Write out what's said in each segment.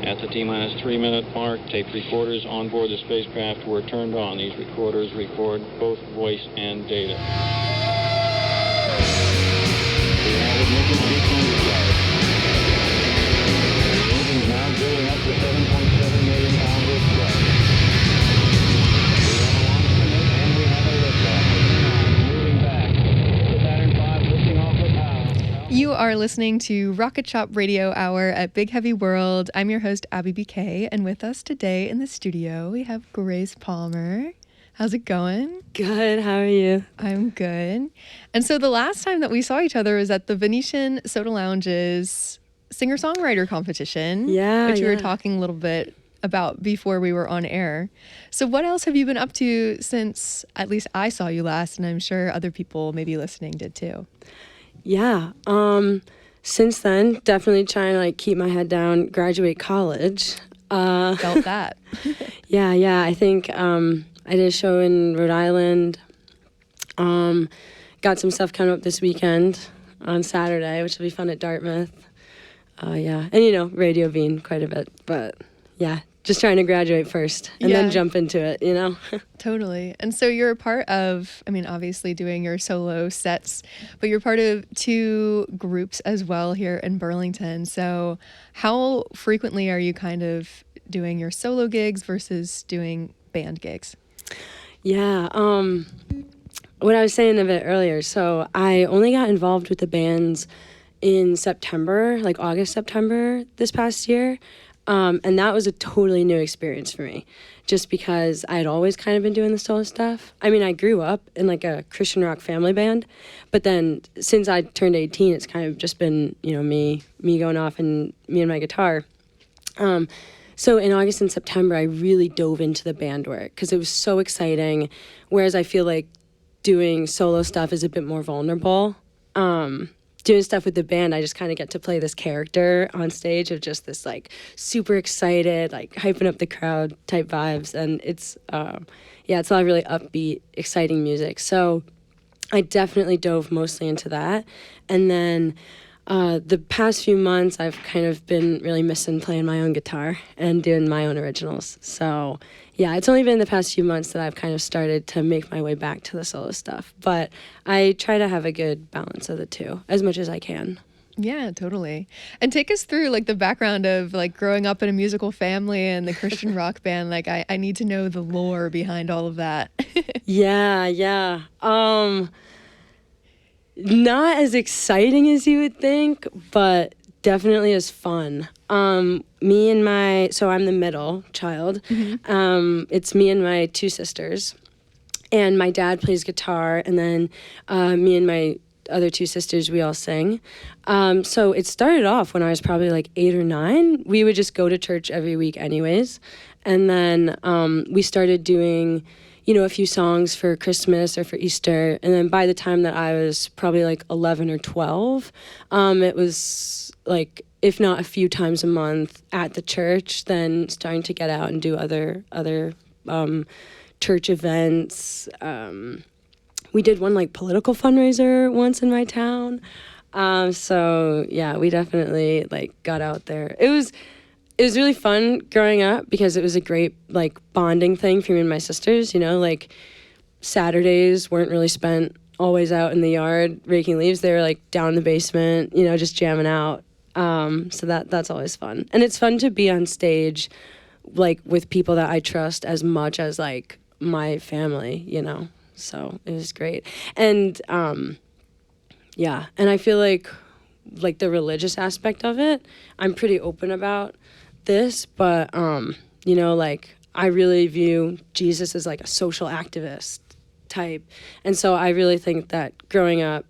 At the T-minus 3-minute mark, tape recorders on board the spacecraft were turned on. These recorders record both voice and data. We have ignition sequence start. The engine's now building up to 7.7 million pounds of thrust. We have a launch commit, and we have a liftoff. Moving back. The Saturn V lifting off with power. You are listening to Rocket Shop Radio Hour at Big Heavy World. I'm your host, Abby BK, and with us today in the studio, we have Grace Palmer. How's it going? Good. How are you? I'm good. And so the last time that we saw each other was at the Venetian Soda Lounge's singer-songwriter competition, which we were talking a little bit about before we were on air. So what else have you been up to since at least I saw you last, and I'm sure other people maybe listening did too? Yeah. Since then, definitely trying to keep my head down, graduate college. Felt that. Yeah. I think I did a show in Rhode Island. Got some stuff coming up this weekend on Saturday, which will be fun at Dartmouth. And Radio Bean quite a bit, but yeah, just trying to graduate first and then jump into it, Totally. And so you're a part of, obviously doing your solo sets, but you're part of two groups as well here in Burlington. So how frequently are you kind of doing your solo gigs versus doing band gigs? Yeah. What I was saying a bit earlier, so I only got involved with the bands in September, August, September this past year. And that was a totally new experience for me, just because I had always kind of been doing the solo stuff. I grew up in a Christian rock family band, but then since I turned 18, it's kind of just been, me going off and me and my guitar. So in August and September, I really dove into the band work because it was so exciting, whereas I feel like doing solo stuff is a bit more vulnerable. Doing stuff with the band, I just kind of get to play this character on stage of just this super excited, hyping up the crowd type vibes. And it's a lot of really upbeat, exciting music. So I definitely dove mostly into that. And then the past few months, I've kind of been really missing playing my own guitar and doing my own originals. So yeah, it's only been the past few months that I've kind of started to make my way back to the solo stuff. But I try to have a good balance of the two as much as I can. Yeah, totally. And take us through the background of growing up in a musical family and the Christian rock band. I need to know the lore behind all of that. Yeah. Not as exciting as you would think, but definitely as fun. I'm the middle child. Mm-hmm. It's me and my two sisters, and my dad plays guitar, and then me and my other two sisters, we all sing. So it started off when I was probably 8 or 9. We would just go to church every week anyways, and then we started doing a few songs for Christmas or for Easter. And then by the time that I was probably 11 or 12, it was if not a few times a month at the church, then starting to get out and do other church events. We did one political fundraiser once in my town. So yeah, we definitely got out there. It was really fun growing up because it was a great bonding thing for me and my sisters. Saturdays weren't really spent always out in the yard raking leaves. They were down in the basement, just jamming out. So that's always fun. And it's fun to be on stage with people that I trust as much as my family, So it was great. And and I feel like the religious aspect of it, I'm pretty open about this, but I really view Jesus as a social activist type, and so I really think that growing up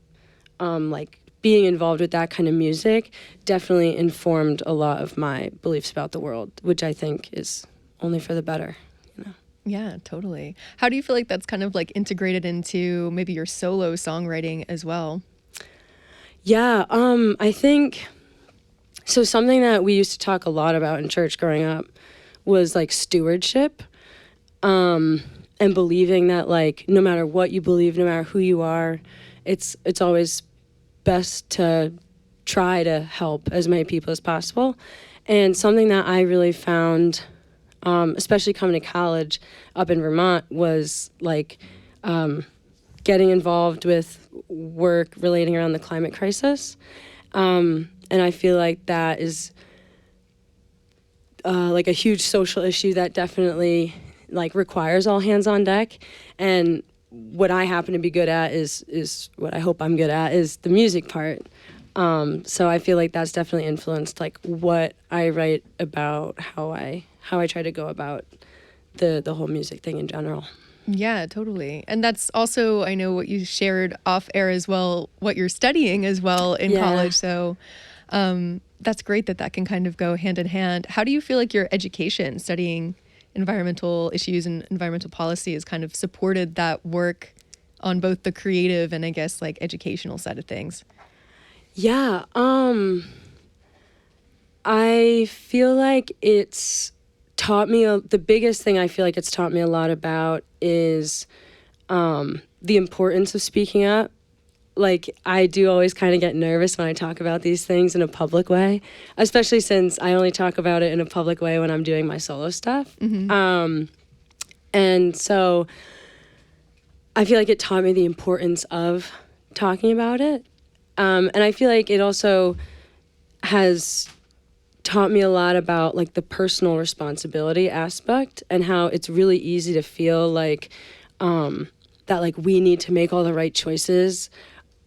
being involved with that kind of music definitely informed a lot of my beliefs about the world, which I think is only for the better. Yeah, totally. How do you feel that's kind of integrated into maybe your solo songwriting as well? Yeah, I think so. Something that we used to talk a lot about in church growing up was stewardship, and believing that no matter what you believe, no matter who you are, it's always best to try to help as many people as possible. And something that I really found, especially coming to college up in Vermont, was like getting involved with work relating around the climate crisis. And I feel like that is like a huge social issue that definitely like requires all hands on deck. And what I happen to be good at is what I hope I'm good at is the music part. So I feel like that's definitely influenced like what I write about, how I try to go about the whole music thing in general. Yeah, totally. And that's also, I know what you shared off air as well, what you're studying as well in college. So that's great that can kind of go hand in hand. How do you feel like your education studying environmental issues and environmental policy has kind of supported that work on both the creative and I guess like educational side of things? Yeah, I feel like it's taught me, the biggest thing I feel like it's taught me a lot about is the importance of speaking up. Like, I do always kind of get nervous when I talk about these things in a public way, especially since I only talk about it in a public way when I'm doing my solo stuff. Mm-hmm. And so I feel like it taught me the importance of talking about it. And I feel like it also has taught me a lot about like the personal responsibility aspect and how it's really easy to feel like that like we need to make all the right choices.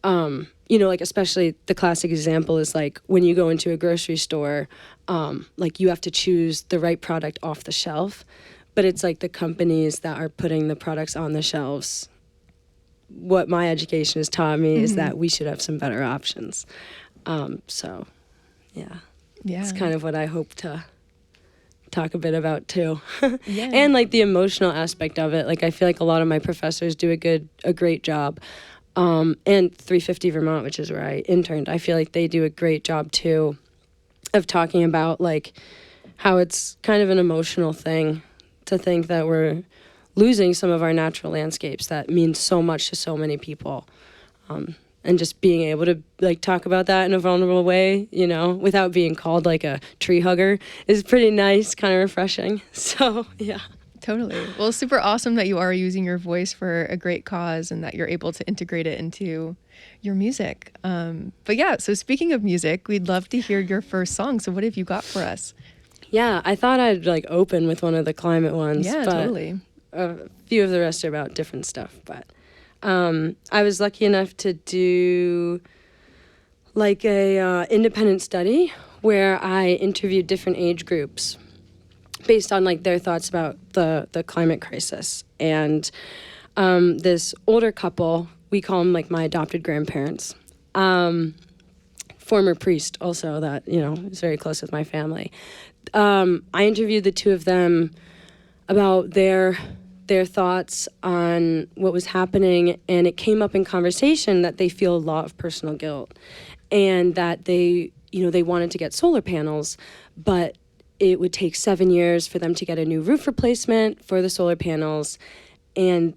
You know, like especially the classic example is like when you go into a grocery store, like you have to choose the right product off the shelf, but it's like the companies that are putting the products on the shelves. What my education has taught me is that we should have some better options. So, yeah, it's kind of what I hope to talk a bit about too. And like the emotional aspect of it. Like I feel like a lot of my professors do a great job. And 350 Vermont, which is where I interned, I feel like they do a great job too of talking about like how it's kind of an emotional thing to think that we're losing some of our natural landscapes that mean so much to so many people. And just being able to like talk about that in a vulnerable way, you know, without being called like a tree hugger is pretty nice, kind of refreshing. So, yeah. Totally. Well, super awesome that you are using your voice for a great cause and that you're able to integrate it into your music. But yeah, so speaking of music, we'd love to hear your first song. So what have you got for us? Yeah, I thought I'd like open with one of the climate ones. Yeah, but totally. A few of the rest are about different stuff. But I was lucky enough to do like a independent study where I interviewed different age groups based on like their thoughts about the climate crisis. And this older couple, we call them like my adopted grandparents, former priest also that, you know, is very close with my family. I interviewed the two of them about their thoughts on what was happening, and it came up in conversation that they feel a lot of personal guilt and that they wanted to get solar panels, but it would take 7 years for them to get a new roof replacement for the solar panels. And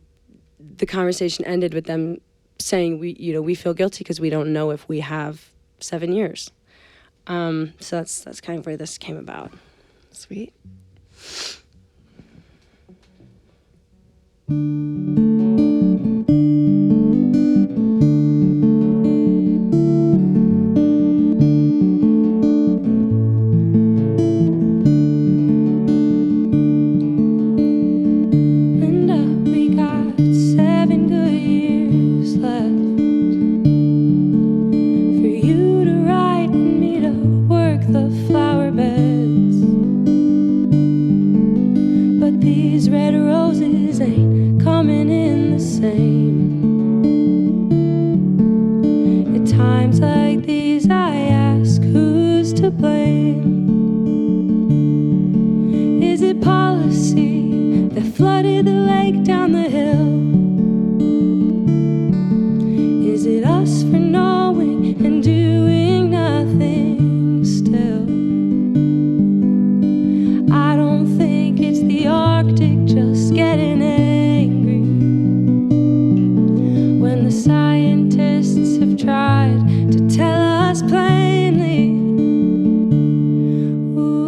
the conversation ended with them saying, we feel guilty because we don't know if we have 7 years. So that's kind of where this came about. Sweet. Tried to tell us plainly, ooh,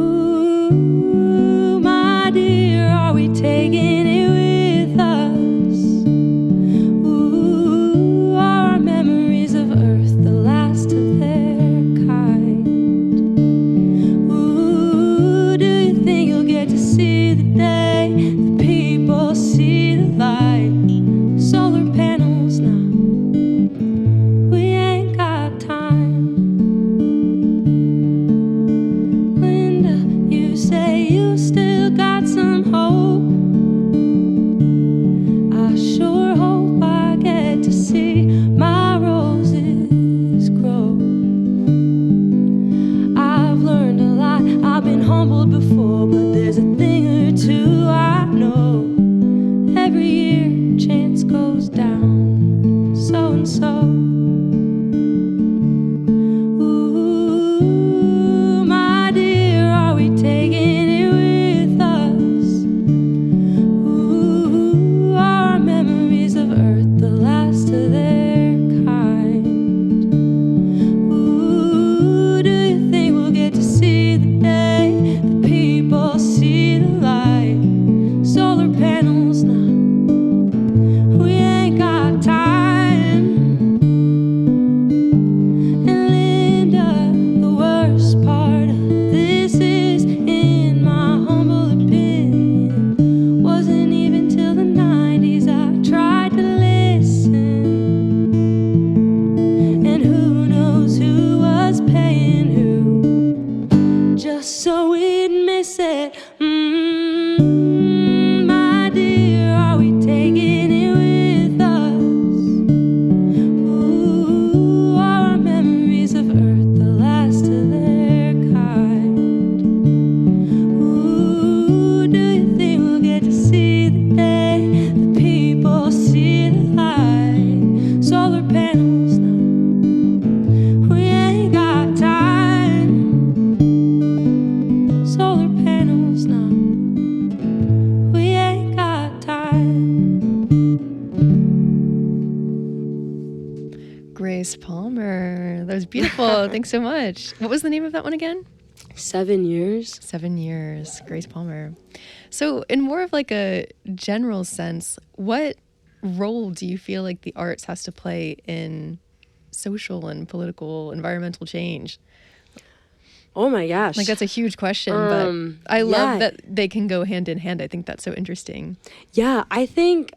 before, but there's a thing or two I know. Every year, chance goes down, so and so. Ooh, my dear, are we taking it with us? Ooh, are our memories of Earth the last of their kind? Ooh, do you think we'll get to see the day the people see the light? Solar panels now, we ain't got time. And Linda, the worst part of this is, in my humble opinion, wasn't even till the 90s I tried to listen. And who knows who was paying who, just so we'd miss it. My dear, are we taking it with us? Ooh, are our memories of Earth the last of their kind? Ooh, do you think we'll get to see the day the people see the light? Solar panels now, we ain't got time. Solar panels now, we ain't got time. Grace Palmer. That was beautiful. Thanks so much. What was the name of that one again? 7 years. 7 years. Grace Palmer. So, in more of like a general sense, what role do you feel like the arts has to play in social and political, environmental change? Oh my gosh. Like, that's a huge question, but I yeah. love that they can go hand in hand. I think that's so interesting. Yeah, I think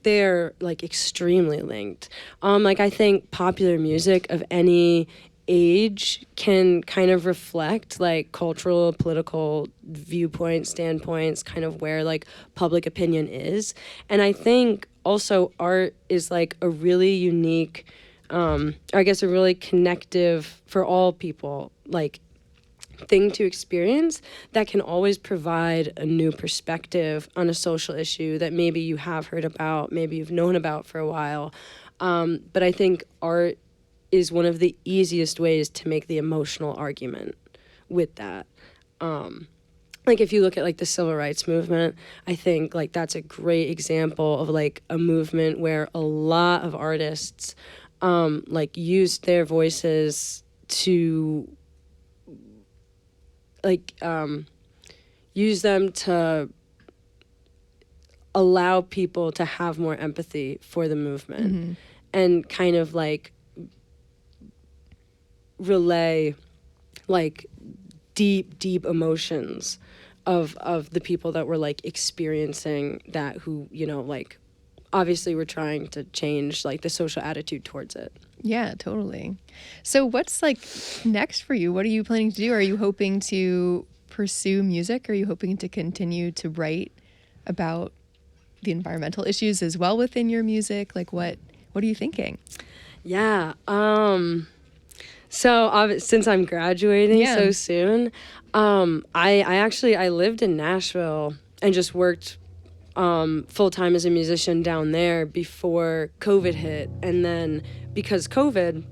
they're like extremely linked. Like I think popular music of any age can kind of reflect like cultural, political viewpoints, standpoints, kind of where like public opinion is. And I think also art is like a really unique, I guess a really connective for all people, like thing to experience that can always provide a new perspective on a social issue that maybe you have heard about, maybe you've known about for a while. But I think art is one of the easiest ways to make the emotional argument with that. Like if you look at like the civil rights movement, I think like that's a great example of like a movement where a lot of artists like used their voices to like use them to allow people to have more empathy for the movement and kind of like relay like deep emotions of the people that were like experiencing that, who, you know, like obviously we're trying to change like the social attitude towards it. Yeah, totally. So what's like next for you? What are you planning to do? Are you hoping to pursue music? Are you hoping to continue to write about the environmental issues as well within your music? Like what are you thinking? Yeah. So since I'm graduating so soon, I lived in Nashville and just worked full-time as a musician down there before COVID hit. And then because COVID,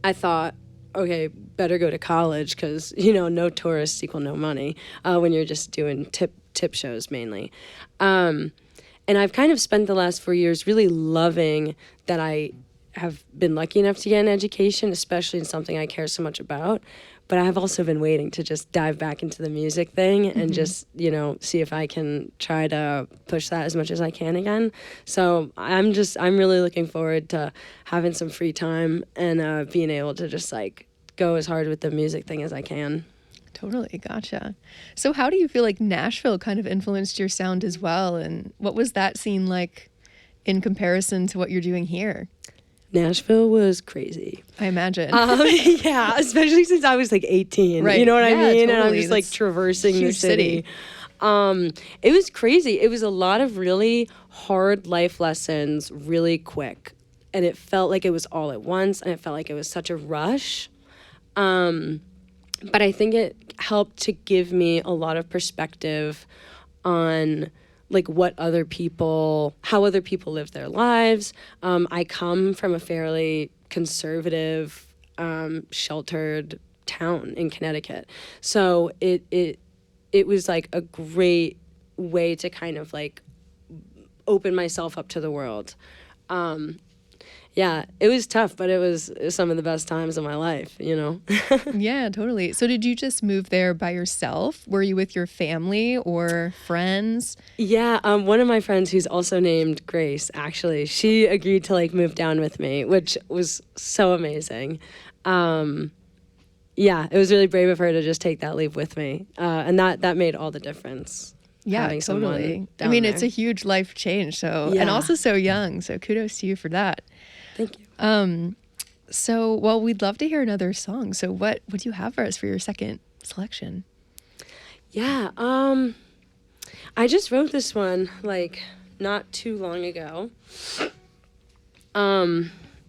I thought, okay, better go to college because, you know, no tourists equal no money when you're just doing tip shows mainly. And I've kind of spent the last 4 years really loving that I have been lucky enough to get an education, especially in something I care so much about. But I have also been waiting to just dive back into the music thing and just, you know, see if I can try to push that as much as I can again. So I'm really looking forward to having some free time and being able to just like go as hard with the music thing as I can. Totally. Gotcha. So how do you feel like Nashville kind of influenced your sound as well? And what was that scene like in comparison to what you're doing here? Nashville was crazy. I imagine. Yeah, especially since I was like 18. Right. You know what I mean? Totally. And I'm just like traversing the city. It was crazy. It was a lot of really hard life lessons really quick. And it felt like it was all at once, and it felt like it was such a rush. but I think it helped to give me a lot of perspective on like how other people live their lives. I come from a fairly conservative, sheltered town in Connecticut. So it was like a great way to kind of like open myself up to the world. Yeah, it was tough, but it was some of the best times of my life, you know? Yeah, totally. So did you just move there by yourself? Were you with your family or friends? Yeah, one of my friends who's also named Grace, actually, she agreed to like move down with me, which was so amazing. Yeah, it was really brave of her to just take that leap with me. And that made all the difference. Yeah, totally. I mean, it's a huge life change. So, and also so young. So kudos to you for that. Thank you. So, well, we'd love to hear another song. So what do you have for us for your second selection? Yeah, I just wrote this one like not too long ago.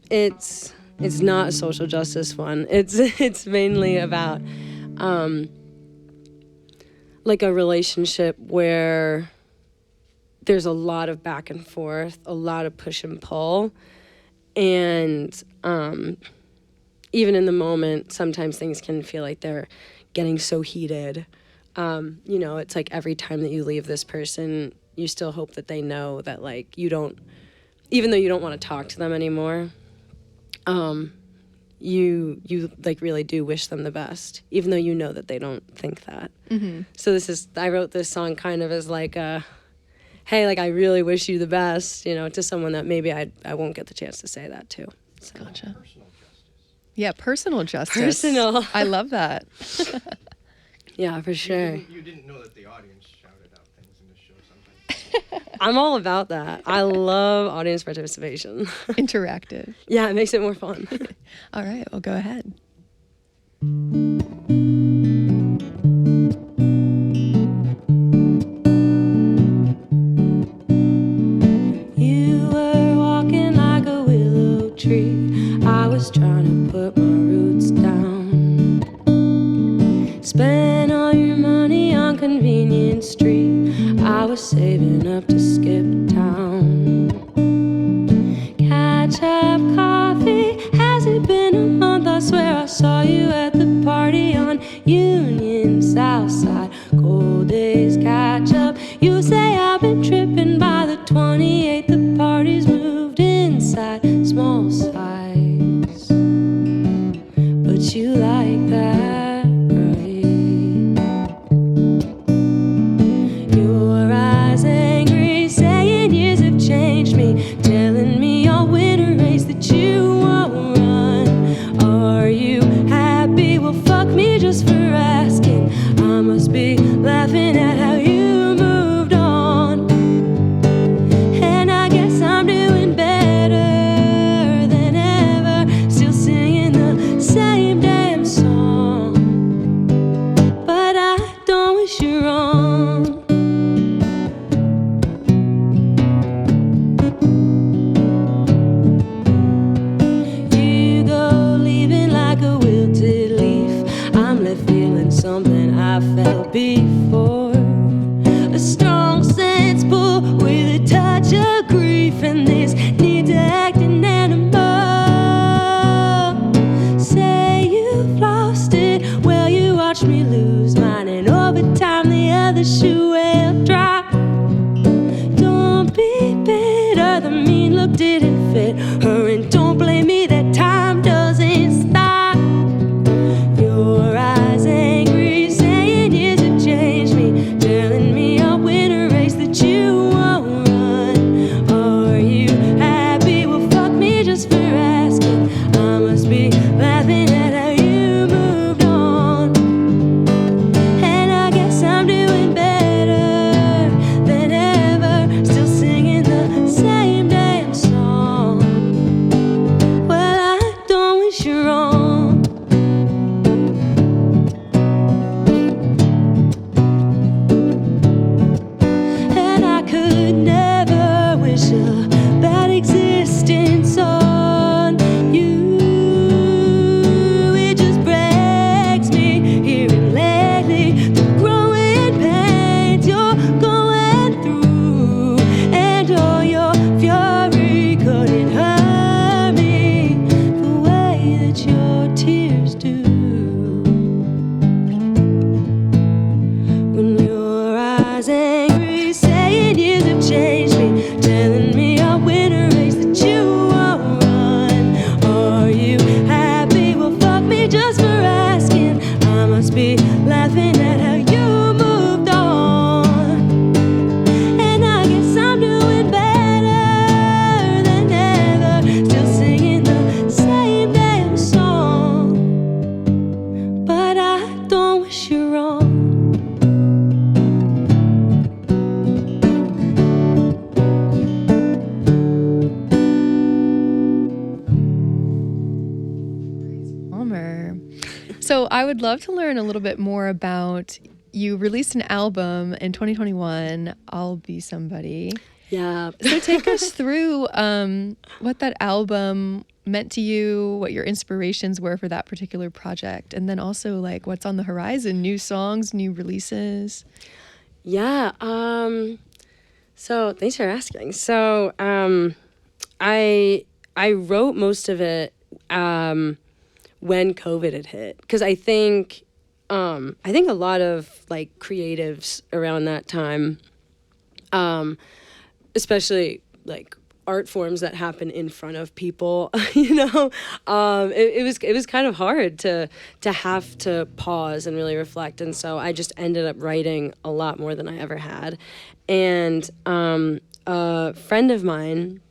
It's not a social justice one. It's mainly about like a relationship where there's a lot of back and forth, a lot of push and pull. And even in the moment, sometimes things can feel like they're getting so heated. You know, it's like every time that you leave this person, you still hope that they know that like you don't, even though you don't want to talk to them anymore, you like really do wish them the best, even though you know that they don't think that. Mm-hmm. So I wrote this song kind of as like a, hey, like I really wish you the best, you know, to someone that maybe I won't get the chance to say that to. So. Gotcha. Personal justice. Yeah, personal justice. Personal. I love that. Yeah, for sure. You didn't know that the audience shouted out things in the show sometimes. I'm all about that. I love audience participation. Interactive. Yeah, it makes it more fun. All right, well, go ahead. You were walking like a willow tree. I was trying to put my roots down. Spent all your money on Convenience Street. I was saving up to skip town. Catch up coffee. Has it been a month? I swear I saw you at the party on Union Southside. Cold days catch up. You say I've been tripping by the 28th. The party's moved inside, small size. But you like that, right? Your eyes angry, saying years have changed me, telling me I'll win a race that you won't run. Are you happy? Well, fuck me just for asking. I must be laughing at how you moved on. And I guess I'm doing better than ever, still singing the same damn song. But I don't wish you wrong. You go leaving like a wilted leaf. I'm left feeling something I felt before. A strong sense pull with a touch of grief, and this need to act an animal. Say you've lost it, well you watched me lose mine, and over time the other shoe will drop. Don't be bitter, the mean look didn't fit her, and don't blame me that time doesn't stop. Your eyes angry, saying years have changed me, telling me I'll win a race that you won't run. Are you happy? Well, fuck me just for asking. I must be laughing at how you moved on. And I guess I'm doing better change me, telling me I'll win a race that you won't run. Are you happy? Well, fuck me just for asking. I must be laughing at how you moved on. And I guess I'm doing better than ever, still singing the same damn song. But I don't wish you wrong. Bummer. So I would love to learn a little bit more about, you released an album in 2021, I'll Be Somebody. Yeah. So take us through what that album meant to you, what your inspirations were for that particular project, and then also like what's on the horizon, new songs, new releases. Yeah. So thanks for asking. So I wrote most of it when COVID had hit, because I think a lot of like creatives around that time, especially like art forms that happen in front of people, it was kind of hard to have to pause and really reflect. And so I just ended up writing a lot more than I ever had. And a friend of mine,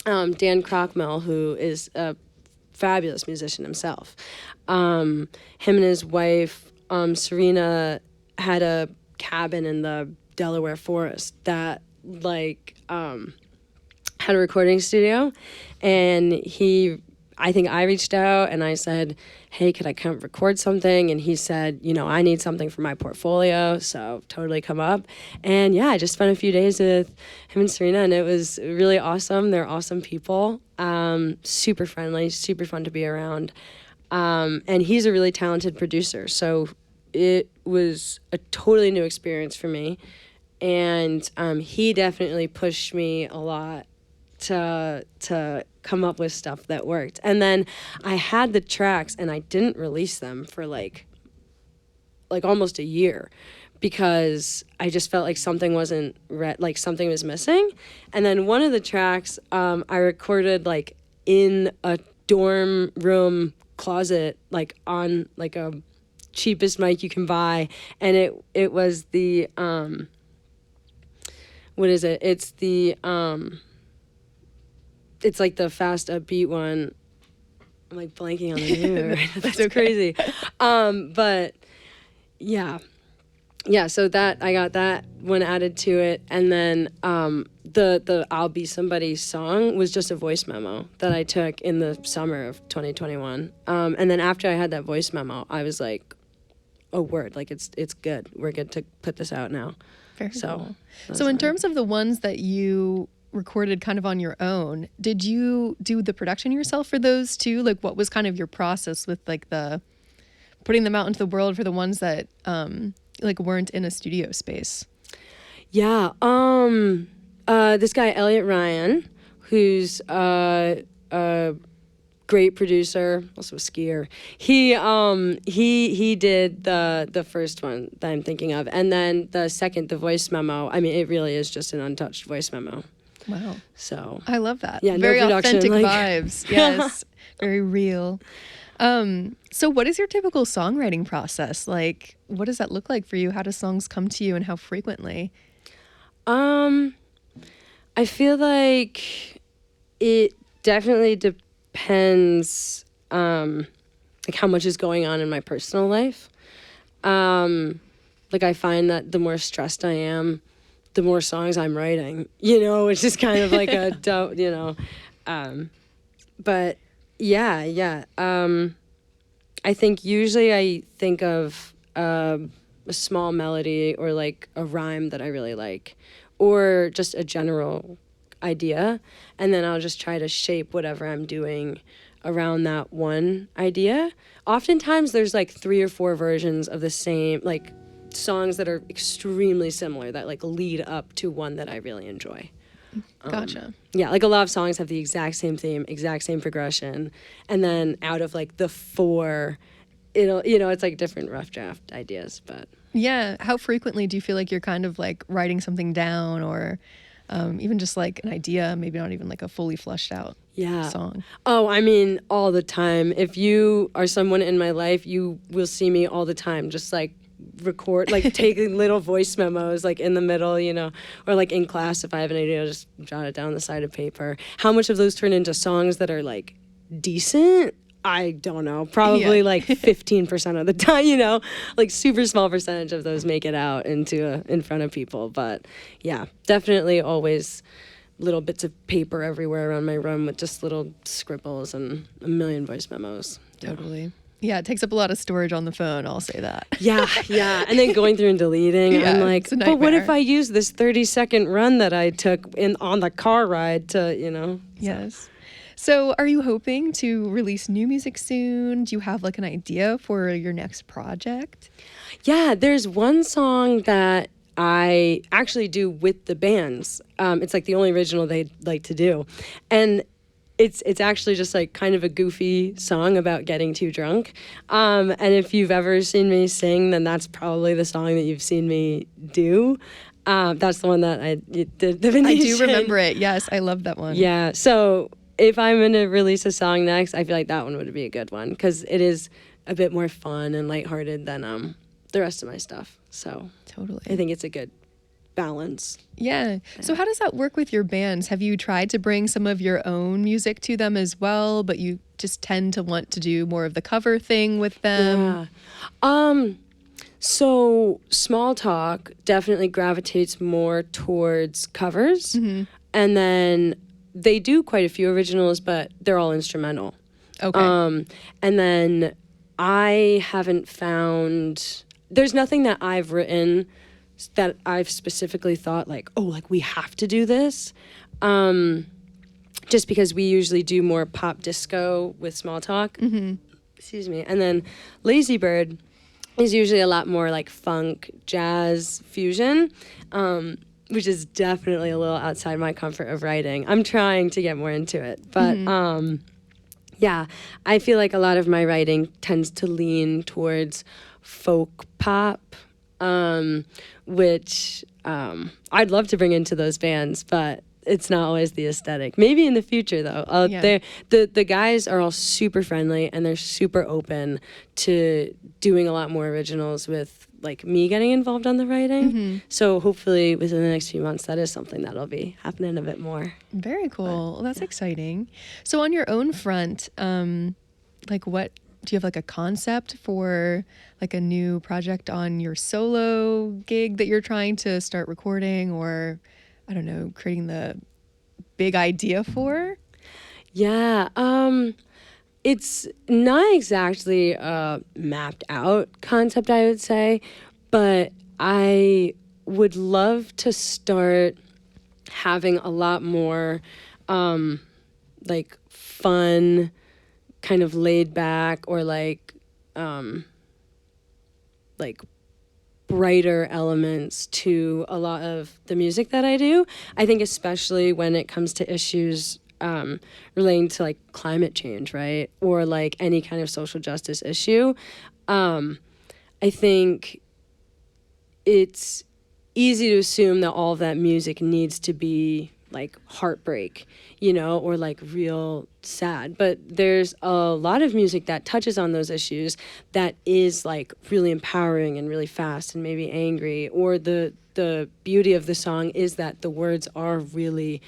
Dan Crockmell, who is a fabulous musician himself, him and his wife, Serena, had a cabin in the Delaware forest that had a recording studio, and I think I reached out and I said, hey, could I come record something? And he said, I need something for my portfolio, so totally come up. And yeah, I just spent a few days with him and Serena, and it was really awesome. They're awesome people, super friendly, super fun to be around. And he's a really talented producer, so it was a totally new experience for me. And he definitely pushed me a lot to come up with stuff that worked. And then I had the tracks and I didn't release them for like almost a year, because I just felt like something wasn't something was missing. And then one of the tracks I recorded like in a dorm room closet, like on like a cheapest mic you can buy, and it was the what is it? It's the it's like the fast upbeat one. I'm like blanking on the name of it right now. That's crazy. But yeah. So that I got that one added to it, and then the I'll Be Somebody song was just a voice memo that I took in the summer of 2021. And then after I had that voice memo, I was like, oh, word, like it's good. We're good to put this out now. Very cool. So in terms of the ones that you recorded kind of on your own, did you do the production yourself for those too? Like, what was kind of your process with like the putting them out into the world for the ones that like weren't in a studio space? Yeah. This guy Elliot Ryan, who's a great producer, also a skier. He did the first one that I'm thinking of, and then the second, the voice memo. I mean, it really is just an untouched voice memo. Wow. So I love that. Yeah, very no production, authentic like vibes. Yes. Very real. So what is your typical songwriting process? Like, what does that look like for you? How do songs come to you, and how frequently? I feel like it definitely depends, like how much is going on in my personal life. Like I find that the more stressed I am, the more songs I'm writing, which is kind of like a dope, but yeah. I think usually I think of a small melody or like a rhyme that I really like, or just a general idea, and then I'll just try to shape whatever I'm doing around that one idea. Oftentimes there's like 3 or 4 versions of the same, like songs that are extremely similar that like lead up to one that I really enjoy. Gotcha. Yeah, like a lot of songs have the exact same theme, exact same progression, and then out of like the 4, it's like different rough draft ideas. But yeah, how frequently do you feel like you're kind of like writing something down, or even just like an idea, maybe not even like a fully fleshed out song. Oh, I mean, all the time. If you are someone in my life, you will see me all the time, just like record, like taking little voice memos, like in the middle, you know, or like in class, if I have an idea, I'll just jot it down on the side of paper. How much of those turn into songs that are like decent? I don't know. Probably like 15% of the time, you know, like super small percentage of those make it out into in front of people. But yeah, definitely always little bits of paper everywhere around my room with just little scribbles and a million voice memos. Totally. Yeah, it takes up a lot of storage on the phone, I'll say that. Yeah. And then going through and deleting. I'm like, but what if I use this 30-second run that I took on the car ride to, you know? Yes. So are you hoping to release new music soon? Do you have like an idea for your next project? Yeah, there's one song that I actually do with the bands. It's like the only original they'd like to do. And it's actually just like kind of a goofy song about getting too drunk. And if you've ever seen me sing, then that's probably the song that you've seen me do. That's the one that I did the Venetian. I do remember it. Yes, I love that one. Yeah, so if I'm going to release a song next, I feel like that one would be a good one because it is a bit more fun and lighthearted than the rest of my stuff. So totally, I think it's a good balance. Yeah. So how does that work with your bands? Have you tried to bring some of your own music to them as well, but you just tend to want to do more of the cover thing with them? Yeah. So Small Talk definitely gravitates more towards covers. Mm-hmm. And then they do quite a few originals, but they're all instrumental. Okay. And then I haven't found, there's nothing that I've written that I've specifically thought like, oh, like we have to do this. Just because we usually do more pop disco with Small Talk. Mm-hmm. Excuse me. And then Lazy Bird is usually a lot more like funk, jazz, fusion. Which is definitely a little outside my comfort of writing. I'm trying to get more into it. But yeah, I feel like a lot of my writing tends to lean towards folk pop, which I'd love to bring into those bands, but it's not always the aesthetic. Maybe in the future, though. The guys are all super friendly, and they're super open to doing a lot more originals with like me getting involved on the writing. Mm-hmm. So hopefully within the next few months, that is something that'll be happening a bit more. Very cool. Well, that's exciting. So on your own front, like what, do you have like a concept for like a new project on your solo gig that you're trying to start recording, or I don't know, creating the big idea for? Yeah. It's not exactly a mapped out concept, I would say, but I would love to start having a lot more like fun, kind of laid back, or like brighter elements to a lot of the music that I do. I think especially when it comes to issues relating to like climate change, right? Or like any kind of social justice issue. I think it's easy to assume that all of that music needs to be like heartbreak, you know, or like real sad. But there's a lot of music that touches on those issues that is like really empowering and really fast and maybe angry. Or the beauty of the song is that the words are really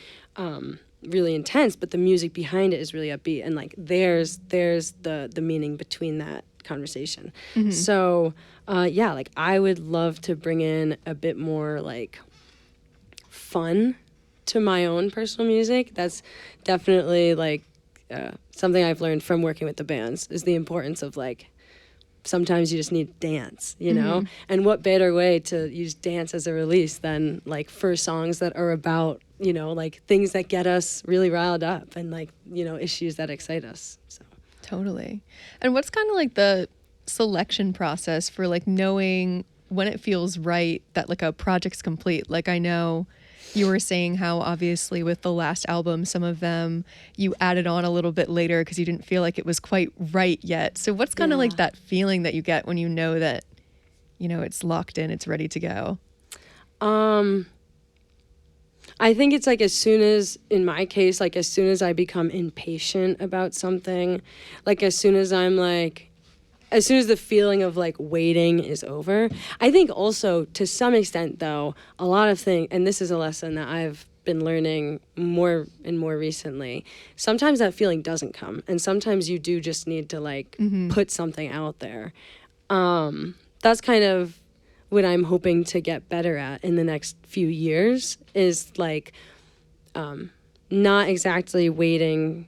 really intense, but the music behind it is really upbeat, and like there's the meaning between that conversation. Mm-hmm. So yeah, like I would love to bring in a bit more like fun to my own personal music. That's definitely like something I've learned from working with the bands, is the importance of like sometimes you just need dance, you know? And what better way to use dance as a release than like for songs that are about, you know, like things that get us really riled up and like, you know, issues that excite us. So Totally. And what's kind of like the selection process for like knowing when it feels right that like a project's complete? Like I know you were saying how obviously with the last album, some of them you added on a little bit later because you didn't feel like it was quite right yet. So what's kind of like that feeling that you get when you know that, you know, it's locked in, it's ready to go? I think it's like in my case, like as soon as I become impatient about something, like as soon as the feeling of like waiting is over. I think also to some extent though, a lot of things, and this is a lesson that I've been learning more and more recently, sometimes that feeling doesn't come. And sometimes you do just need to like put something out there. That's kind of what I'm hoping to get better at in the next few years is like not exactly waiting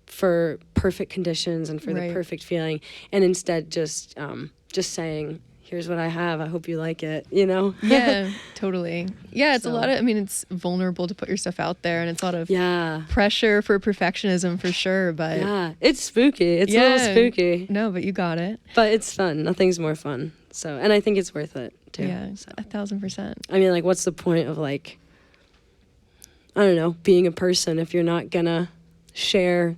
for perfect conditions and for the perfect feeling, and instead just saying, here's what I have, I hope you like it, you know? Yeah, totally. Yeah, it's a lot of, I mean, it's vulnerable to put your stuff out there, and it's a lot of pressure for perfectionism for sure, but... Yeah, it's spooky. It's a little spooky. No, but you got it. But it's fun. Nothing's more fun. So, and I think it's worth it, too. Yeah, so. 1,000%. I mean, like, what's the point of, like, I don't know, being a person if you're not gonna share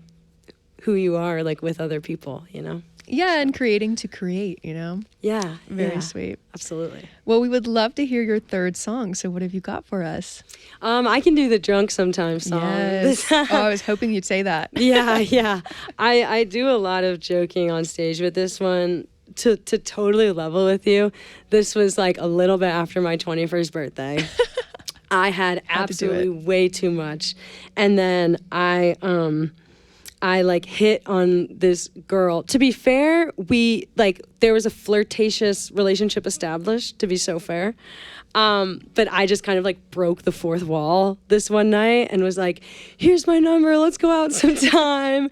who you are, like, with other people, you know? Yeah, and creating to create, you know? Yeah. Very sweet. Absolutely. Well, we would love to hear your third song. So what have you got for us? I can do the Drunk Sometimes song. Yes. Oh, I was hoping you'd say that. Yeah. I do a lot of joking on stage with this one. To totally level with you, this was like a little bit after my 21st birthday. I had absolutely way too much. And then I like hit on this girl. To be fair, there was a flirtatious relationship established, to be so fair. But I just kind of like broke the fourth wall this one night and was like, here's my number, let's go out sometime.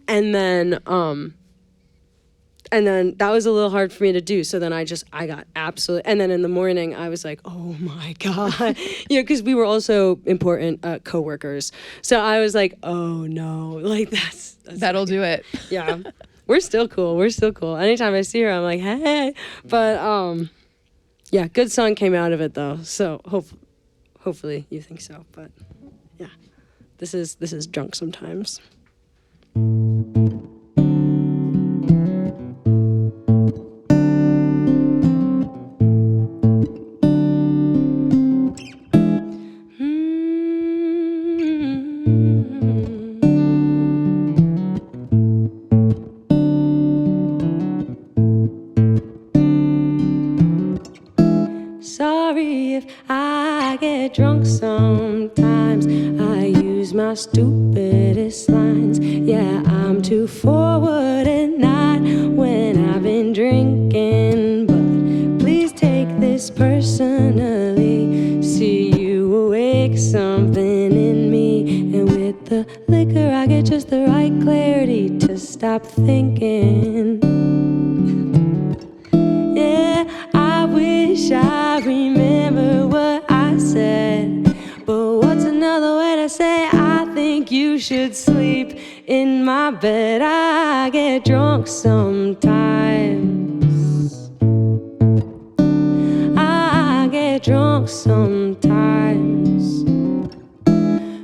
And then that was a little hard for me to do. So then I got absolutely, and then in the morning I was like, oh my God, you know, because we were also important coworkers. So I was like, oh no, like that'll do it. Yeah. We're still cool. Anytime I see her, I'm like, hey, but yeah, good song came out of it though. So hopefully you think so, but yeah, this is Drunk Sometimes. Sorry if I get drunk sometimes. I use my stupidest lines. Yeah, I'm too forward at night when I've been drinking. But please take this personally. See you awake something in me. And with the liquor I get just the right clarity to stop thinking. Yeah, I wish I remember what I said. But what's another way to say I think you should sleep in my bed? I get drunk sometimes. I get drunk sometimes.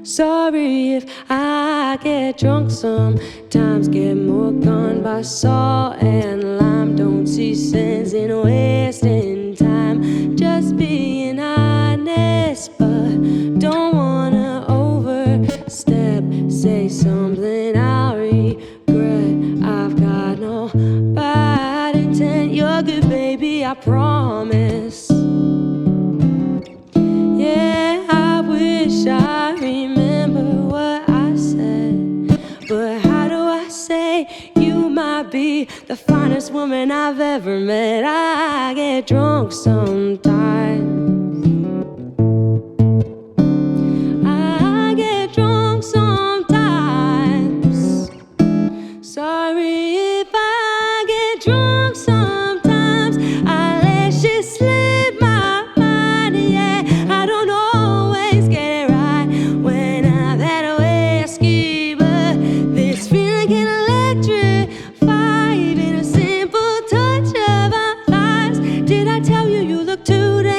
Sorry if I get drunk sometimes. Get more gone by salt and lime. Don't see sense in wasting time. Just being honest, but don't wanna overstep. Say something I'll regret. I've got no bad intent. You're good, baby, I promise. Yeah, I wish I remember what I said. But how do I say you might be the finest woman I've ever met? I get drunk sometimes. I get drunk sometimes. Sorry if I get drunk sometimes. I let shit slip my mind, yeah. I don't always get it right when I've had a whiskey, but this feeling can electrify. Even a simple touch of our thighs. Did I tell you you look too damn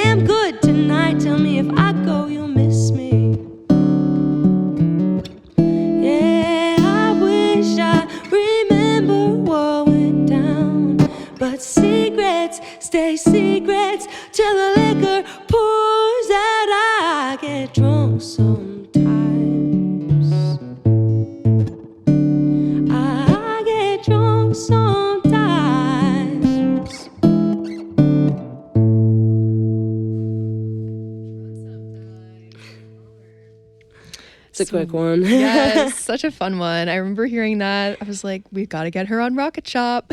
It's a quick one. Yes, such a fun one. I remember hearing that. I was like, we've got to get her on Rocket Shop.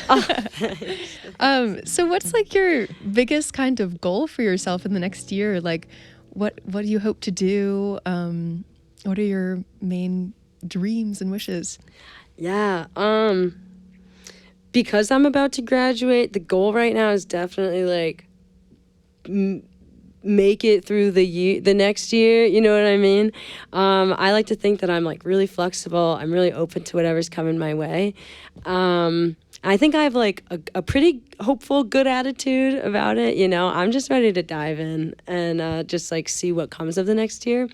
So what's like your biggest kind of goal for yourself in the next year? Like what do you hope to do? What are your main dreams and wishes? Yeah. Because I'm about to graduate, the goal right now is definitely like make it through the next year. You know what I mean? I like to think that I'm like really flexible. I'm really open to whatever's coming my way. I think I have like a pretty hopeful, good attitude about it. You know, I'm just ready to dive in and just like see what comes of the next year.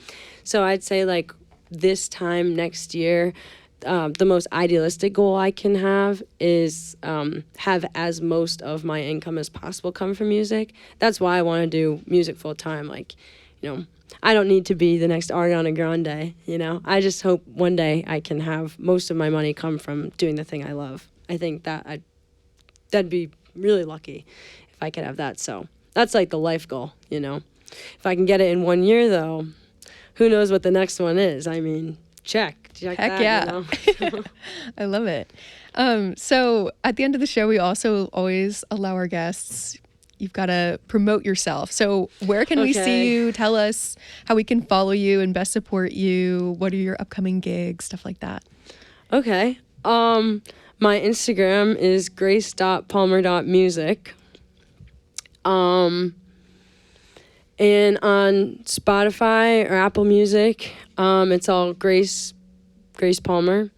So I'd say like this time next year, the most idealistic goal I can have is have as most of my income as possible come from music. That's why I want to do music full time. Like, you know, I don't need to be the next Ariana Grande, you know. I just hope one day I can have most of my money come from doing the thing I love. I think that'd be really lucky if I could have that. So that's like the life goal, you know. If I can get it in 1 year, though, who knows what the next one is? I mean, check Heck that, yeah. you know? I love it. So at the end of the show, we also always allow our guests, you've got to promote yourself. So where can we see you? Tell us how we can follow you and best support you. What are your upcoming gigs? Stuff like that. Okay. My Instagram is grace.palmer.music. And on Spotify or Apple Music, it's all Grace Palmer.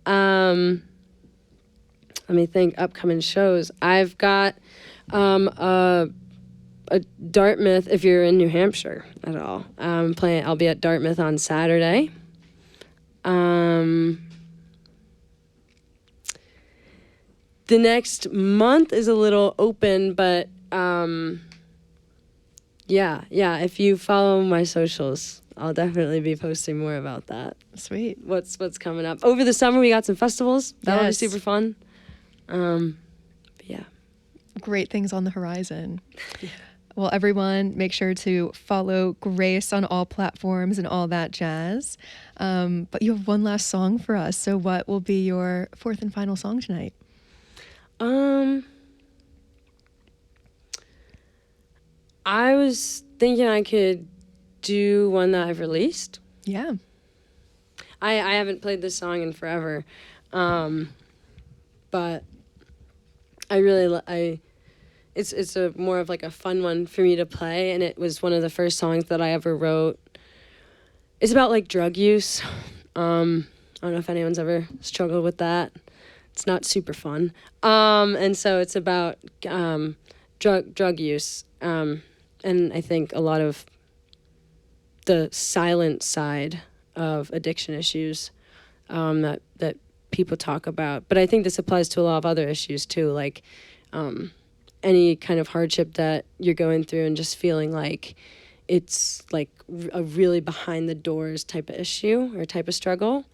Let me think, upcoming shows. I've got a Dartmouth, if you're in New Hampshire at all. I'll be at Dartmouth on Saturday. The next month is a little open, but yeah, if you follow my socials, I'll definitely be posting more about that. Sweet. What's coming up. Over the summer, we got some festivals. That'll be super fun. But yeah. Great things on the horizon. Well, everyone, make sure to follow Grace on all platforms and all that jazz. But you have one last song for us. So what will be your fourth and final song tonight? I was thinking I could do one that I've released. Yeah. I haven't played this song in forever, but I really it's a more of like a fun one for me to play, and it was one of the first songs that I ever wrote. It's about like drug use. I don't know if anyone's ever struggled with that. It's not super fun. And so it's about drug use. And I think a lot of the silent side of addiction issues that people talk about. But I think this applies to a lot of other issues too, like any kind of hardship that you're going through and just feeling like it's like a really behind the doors type of issue or type of struggle.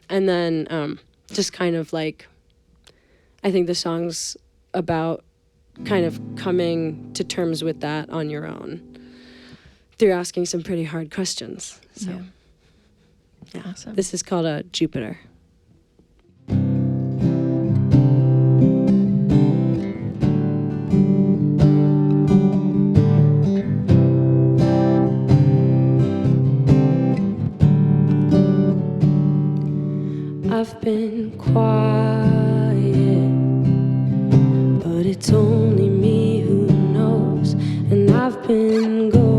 And then just kind of like, I think the song's about kind of coming to terms with that on your own through asking some pretty hard questions. So, yeah. Awesome. This is called Jupiter. I've been quiet, but it's only me who knows, and I've been going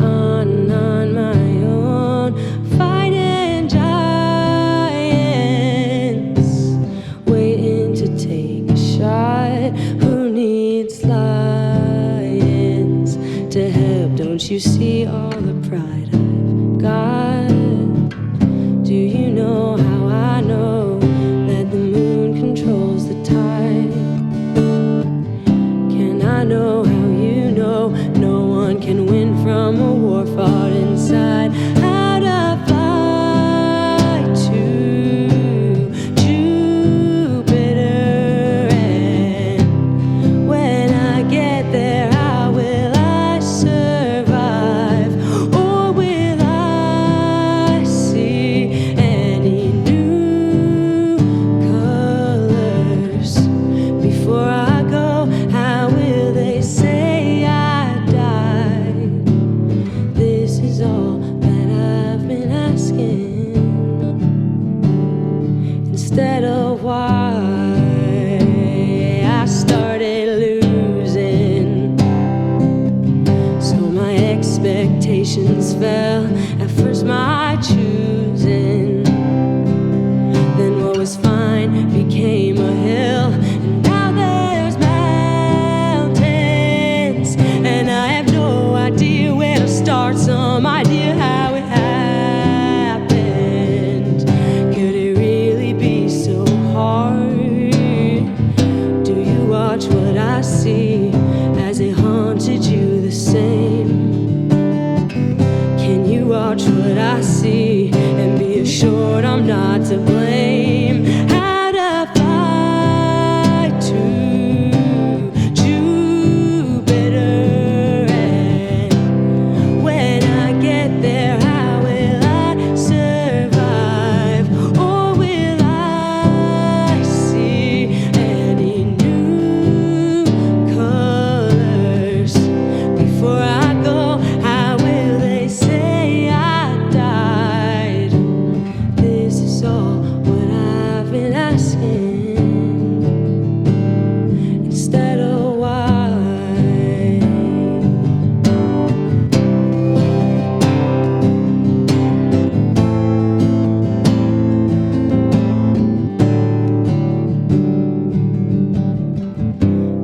on my own, fighting giants, waiting to take a shot. Who needs lions to help? Don't you see all the pride I've got? Do you know how I know that the moon controls the tide? Can I know how you know no one can win from a war fought inside? How to fly to Jupiter, and when I get there, how will I survive? nations fell, at first my choosing. Then what was fine became a hill, and now there's mountains, and I have no idea where to start, some idea how it happened. Could it really be so hard? Do you watch what I see? Has it haunted you the same? Can you watch what I see and be assured I'm not to blame? How to fly to Jupiter, and when I get there, how will I survive? Or will I see any new colors before I go? How will they say I died? This is all what I've been asking, instead of why.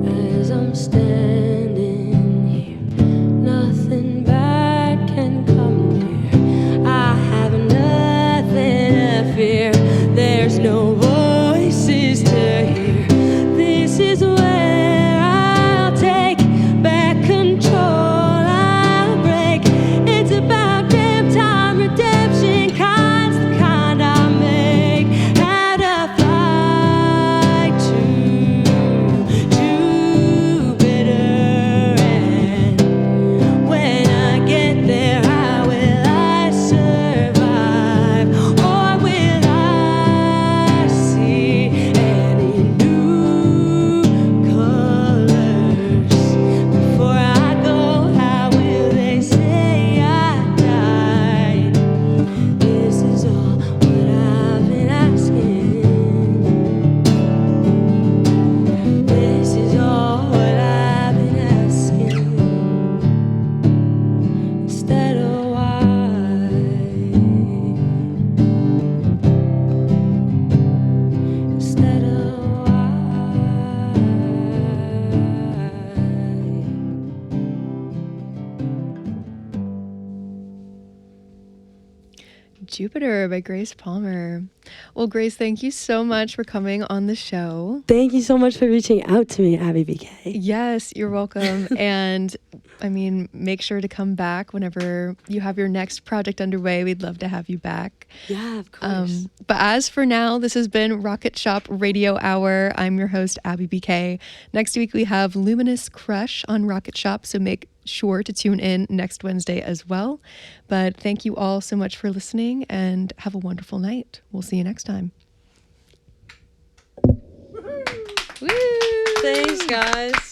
As I'm standing here, nothing bad can come near. I have nothing to fear. There's no voices to hear. This is where I'll take back control. I'll break. It's about damn time. Redemption kind's the kind I make. How to fly to Jupiter, and when I get there, how will I survive? Or will I see any new colors before I go? How will they say I died? This is all what I've been asking. This is all what I've been asking, instead of why. Instead of why. Jupiter by Grace Palmer. Well, Grace, thank you so much for coming on the show. Thank you so much for reaching out to me, Abby BK. Yes, you're welcome. And I mean, make sure to come back whenever you have your next project underway. We'd love to have you back. Yeah, of course. But as for now, this has been Rocket Shop Radio Hour. I'm your host, Abby BK. Next week, we have Luminous Crush on Rocket Shop, so make sure to tune in next Wednesday as well. But thank you all so much for listening, and have a wonderful night. We'll see you next time. Woo! Thanks, guys.